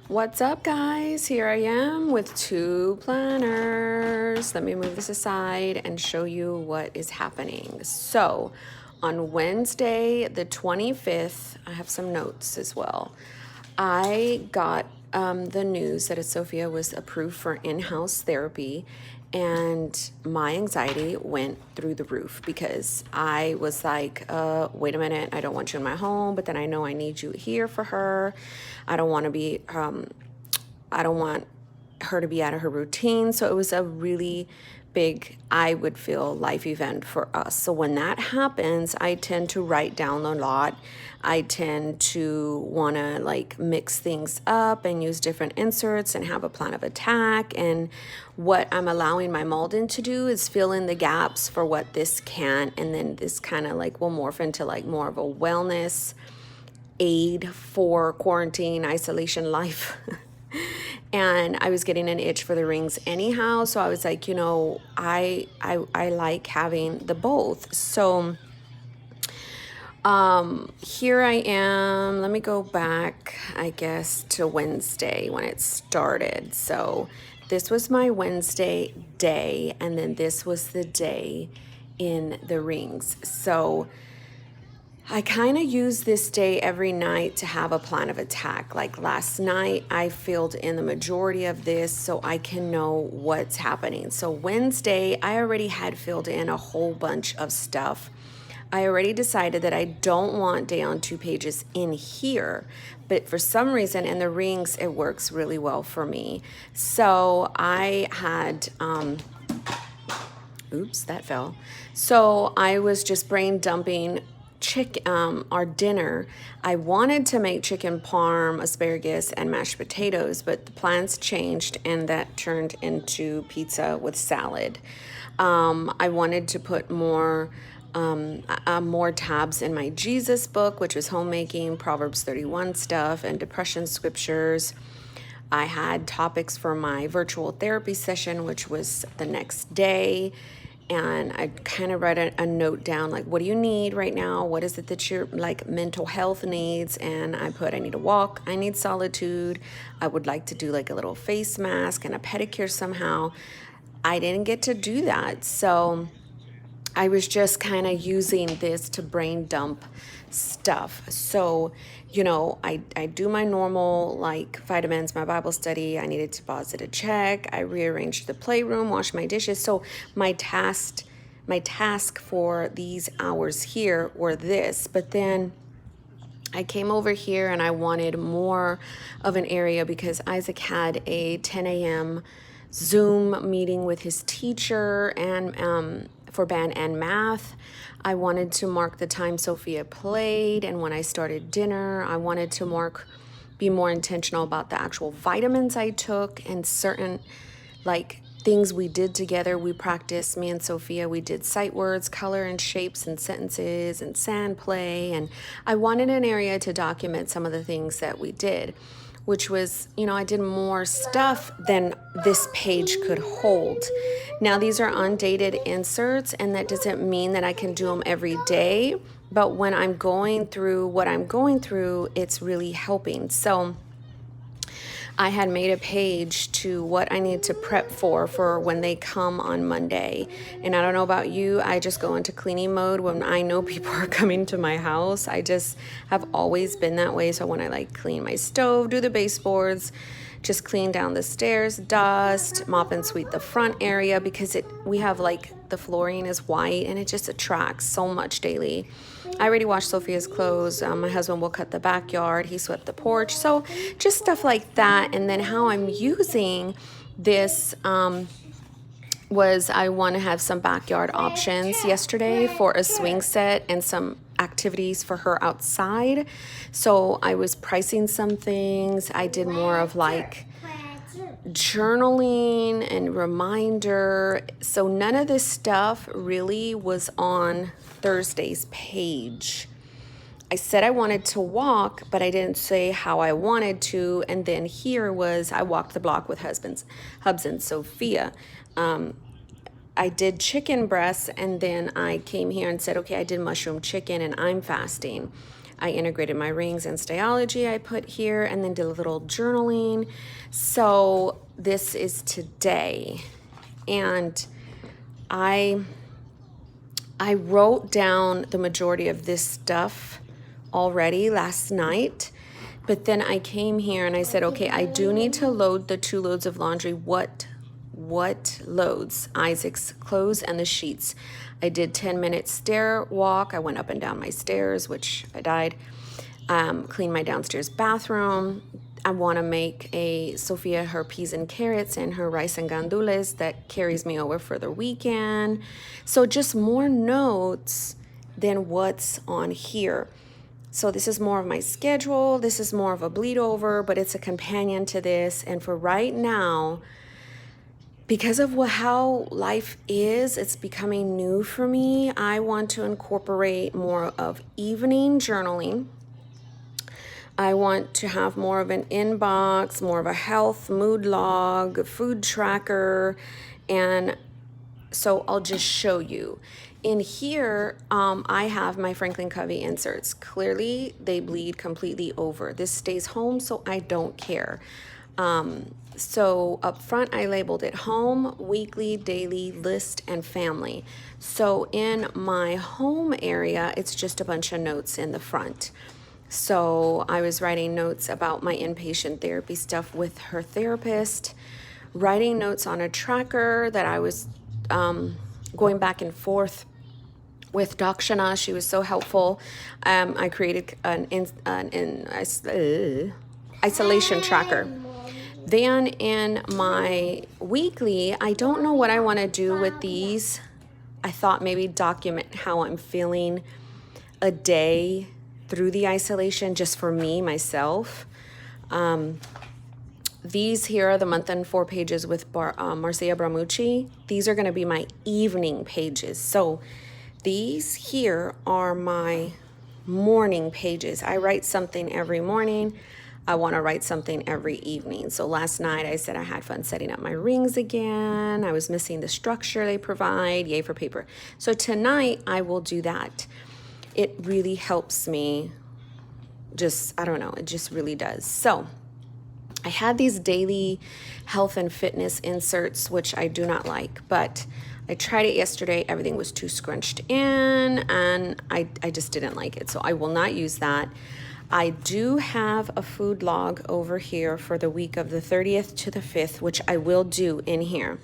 What's up, guys? Here I am with two planners. Let me move this aside and show you what is happening. So, on Wednesday, the 25th, I have some notes as well. I got the news that Sophia was approved for in-house therapy, and my anxiety went through the roof because I was like, wait a minute, I don't want you in my home, but then I know I need you here for her. I don't want to be, I don't want her to be out of her routine. So it was a really big, I would feel, life event for us. So when that happens, I tend to write down a lot. I tend to want to like mix things up and use different inserts and have a plan of attack. And what I'm allowing my Malden to do is fill in the gaps for what this can. And then this kind of like will morph into like more of a wellness aid for quarantine, isolation life. And I was getting an itch for the rings anyhow, so I was like, I like having the both. So here I am. Let me go back, I guess, to Wednesday when it started. So this was my Wednesday day, and then this was the day in the rings. So I kind of use this day every night to have a plan of attack. Like last night, I filled in the majority of this so I can know what's happening. So Wednesday, I already had filled in a whole bunch of stuff. I already decided that I don't want day on 2 pages in here, but for some reason in the rings, it works really well for me. So I had, oops, that fell. So I was just brain dumping our dinner. I wanted to make chicken parm, asparagus, and mashed potatoes, but the plans changed and that turned into pizza with salad. I wanted to put more tabs in my Jesus book, which was homemaking, Proverbs 31 stuff, and depression scriptures. I had topics for my virtual therapy session, which was the next day. And I kind of write a note down, like, what do you need right now? What is it that your like mental health needs? And I put, I need a walk. I need solitude. I would like to do like a little face mask and a pedicure somehow. I didn't get to do that. So I was just kind of using this to brain dump stuff. So, I do my normal like vitamins, my Bible study. I needed to deposit a check. I rearranged the playroom, washed my dishes. So my task for these hours here were this. But then I came over here and I wanted more of an area because Isaac had a 10 a.m. Zoom meeting with his teacher and for band and math. I wanted to mark the time Sophia played, and when I started dinner, I wanted to be more intentional about the actual vitamins I took and certain like things we did together. We practiced, me and Sophia, we did sight words, color and shapes and sentences and sand play, and I wanted an area to document some of the things that we did, which was, I did more stuff than this page could hold. Now, these are undated inserts, and that doesn't mean that I can do them every day, but when I'm going through what I'm going through, it's really helping. So I had made a page to what I need to prep for when they come on Monday. And I don't know about you, I just go into cleaning mode when I know people are coming to my house. I just have always been that way. So when I like clean my stove, do the baseboards, just clean down the stairs, dust, mop and sweep the front area because we have like the flooring is white and it just attracts so much daily. I already washed Sophia's clothes. My husband will cut the backyard. He swept the porch. So just stuff like that. And then how I'm using this was I want to have some backyard options yesterday for a swing set and some activities for her outside. So I was pricing some things. I did more of like journaling and reminder. So none of this stuff really was on Thursday's page. I said I wanted to walk, but I didn't say how I wanted to. And then here was, I walked the block with Hubs and Sophia. I did chicken breasts, and then I came here and said, okay, I did mushroom chicken and I'm fasting. I integrated my rings and Stalogy I put here, and then did a little journaling. So this is today. And I wrote down the majority of this stuff already last night, but then I came here and I said, okay, I do need to load the 2 loads of laundry. What loads? Isaac's clothes and the sheets. I did 10-minute stair walk. I went up and down my stairs, which I died. Cleaned my downstairs bathroom. I want to make a Sophia her peas and carrots and her rice and gandules that carries me over for the weekend. So just more notes than what's on here. So this is more of my schedule. This is more of a bleed over, but it's a companion to this. And for right now, because of how life is, it's becoming new for me. I want to incorporate more of evening journaling. I want to have more of an inbox, more of a health mood log, food tracker, and so I'll just show you. In here, I have my Franklin Covey inserts. Clearly, they bleed completely over. This stays home, so I don't care. So up front, I labeled it home, weekly, daily, list, and family. So in my home area, it's just a bunch of notes in the front. So I was writing notes about my inpatient therapy stuff with her therapist, writing notes on a tracker that I was going back and forth with Dakshana. She was so helpful. I created an isolation tracker. Then in my weekly, I don't know what I want to do with these. I thought maybe document how I'm feeling a day through the isolation, just for me, myself. These here are the month and 4 pages with Marcia Bramucci. These are going to be my evening pages. So these here are my morning pages. I write something every morning. I want to write something every evening. So last night I said I had fun setting up my rings again. I was missing the structure they provide. Yay for paper. So tonight I will do that. It really helps me. I don't know, it just really does. So I had these daily health and fitness inserts, which I do not like, but I tried it yesterday. Everything was too scrunched in, and I just didn't like it. So I will not use that. I do have a food log over here for the week of the 30th to the 5th, which I will do in here.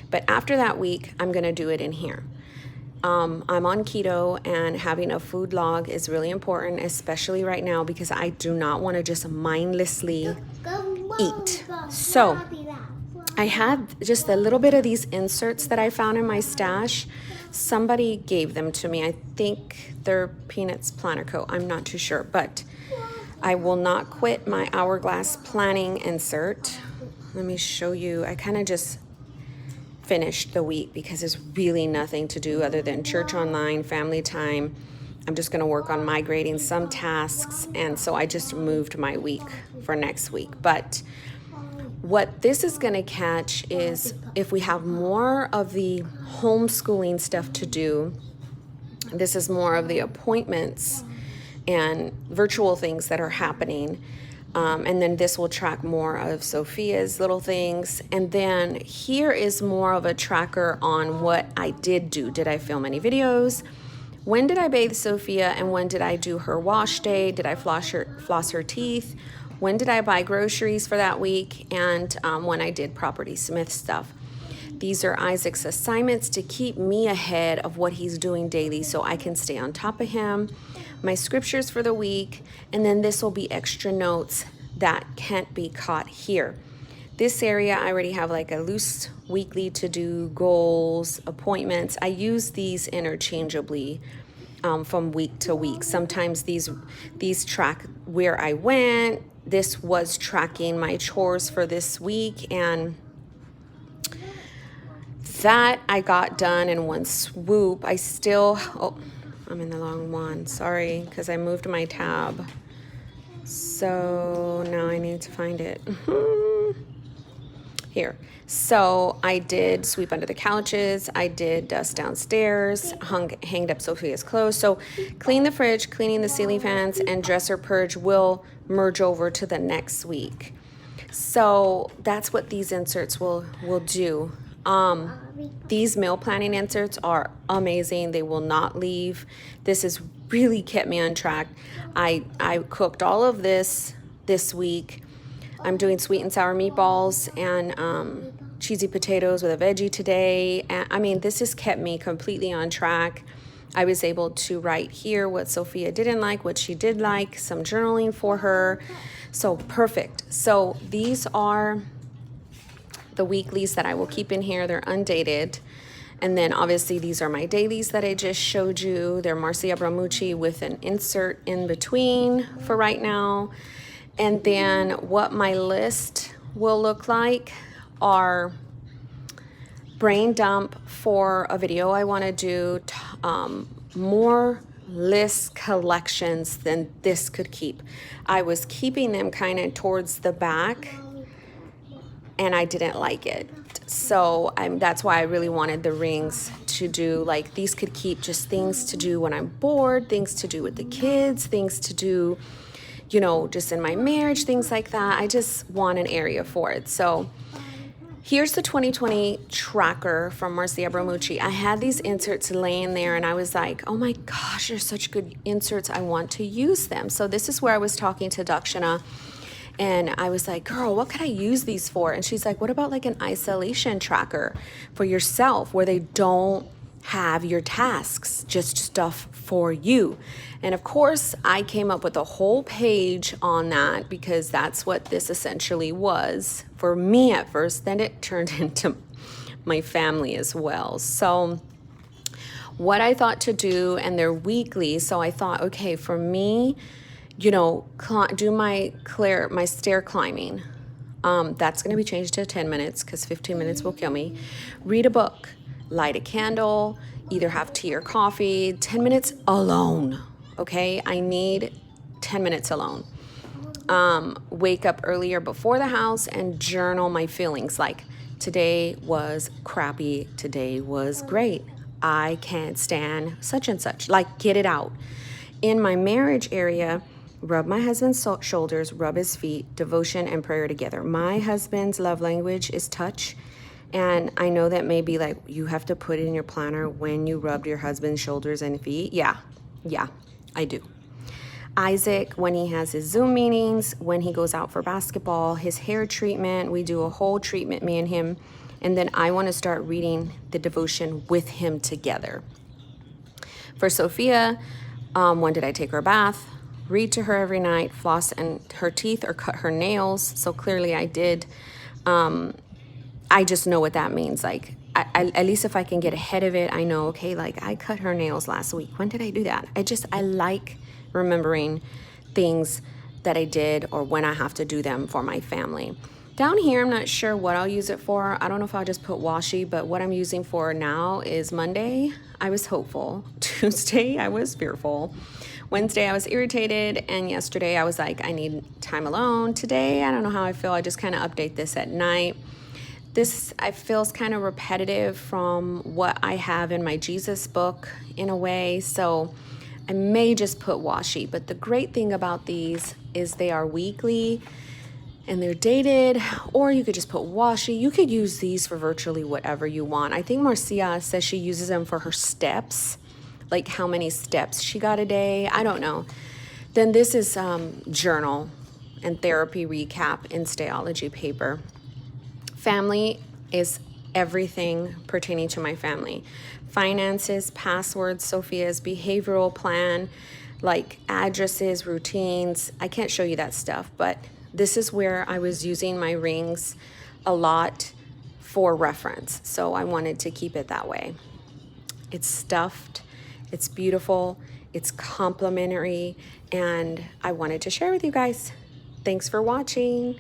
But after that week, I'm going to do it in here. I'm on keto, and having a food log is really important, especially right now, because I do not want to just mindlessly eat. So I had just a little bit of these inserts that I found in my stash. Somebody gave them to me. I think they're Peanuts Planner Co. I'm not too sure, but I will not quit my Hourglass planning insert. Let me show you. I kind of just finished the week because there's really nothing to do other than church online, family time. I'm just going to work on migrating some tasks, and so I just moved my week for next week. But what this is going to catch is if we have more of the homeschooling stuff to do, this is more of the appointments and virtual things that are happening. And then this will track more of Sophia's little things. And then here is more of a tracker on what I did do. Did I film any videos? When did I bathe Sophia, and when did I do her wash day? Did I floss her teeth? When did I buy groceries for that week? And when I did Property Smith stuff. These are Isaac's assignments to keep me ahead of what he's doing daily so I can stay on top of him. My scriptures for the week, and then this will be extra notes that can't be caught here. This area, I already have like a loose weekly to-do, goals, appointments. I use these interchangeably from week to week. Sometimes these track where I went. This was tracking my chores for this week, and that I got done in one swoop. I'm in the long one, sorry, because I moved my tab. So now I need to find it. Here. So I did sweep under the couches. I did dust downstairs, hanged up Sophia's clothes. So clean the fridge, cleaning the ceiling fans, and dresser purge will merge over to the next week. So that's what these inserts will do. These meal planning inserts are amazing. They will not leave. This has really kept me on track. I cooked all of this week. I'm doing sweet and sour meatballs and cheesy potatoes with a veggie today. And I mean, this has kept me completely on track. I was able to write here what Sophia didn't like, what she did like, some journaling for her. So perfect. So these are the weeklies that I will keep in here. They're undated. And then obviously these are my dailies that I just showed you. They're Marcia Bramucci with an insert in between for right now. And then what my list will look like are brain dump for a video I want to do, more list collections than this could keep. I was keeping them kind of towards the back and I didn't like it. So that's why I really wanted the rings to do, like, these could keep just things to do when I'm bored, things to do with the kids, things to do, you know, just in my marriage, things like that. I just want an area for it. So here's the 2020 tracker from Marcia Bramucci. I had these inserts laying there and I was like, oh my gosh, they're such good inserts. I want to use them. So this is where I was talking to Dakshana and I was like, girl, what could I use these for? And she's like, what about like an isolation tracker for yourself where they don't have your tasks, just stuff for you? And of course, I came up with a whole page on that because that's what this essentially was for me at first. Then it turned into my family as well. So what I thought to do, and they're weekly, so I thought, okay, for me, you know, do my stair climbing. That's going to be changed to 10 minutes because 15 minutes will kill me. Read a book, light a candle, either have tea or coffee, 10 minutes alone. Okay, I need 10 minutes alone. Wake up earlier before the house and journal my feelings, like today was crappy, today was great, I can't stand such and such, like get it out. In my marriage area, rub my husband's shoulders, rub his feet, devotion and prayer together. My husband's love language is touch. And I know that maybe like you have to put it in your planner when you rubbed your husband's shoulders and feet. Yeah, I do. Isaac, when he has his Zoom meetings, when he goes out for basketball, his hair treatment, we do a whole treatment, me and him. And then I want to start reading the devotion with him together. For Sophia, when did I take her a bath? Read to her every night, floss and her teeth or cut her nails. So clearly I did. I just know what that means. Like, at least if I can get ahead of it, I know, okay, like I cut her nails last week. When did I do that? I like remembering things that I did or when I have to do them for my family. Down here, I'm not sure what I'll use it for. I don't know if I'll just put washi, but what I'm using for now is Monday, I was hopeful. Tuesday, I was fearful. Wednesday, I was irritated. And yesterday, I was like, I need time alone. Today, I don't know how I feel. I just kind of update this at night. This feels kind of repetitive from what I have in my Jesus book in a way. So I may just put washi. But the great thing about these is they are weekly and they're dated, or you could just put washi. You could use these for virtually whatever you want. I think Marcia says she uses them for her steps, like how many steps she got a day. I don't know. Then this is journal and therapy recap in Stalogy paper. Family is everything pertaining to my family. Finances, passwords, Sophia's behavioral plan, like addresses, routines. I can't show you that stuff, but this is where I was using my rings a lot for reference. So I wanted to keep it that way. It's stuffed, it's beautiful, it's complimentary, and I wanted to share with you guys. Thanks for watching.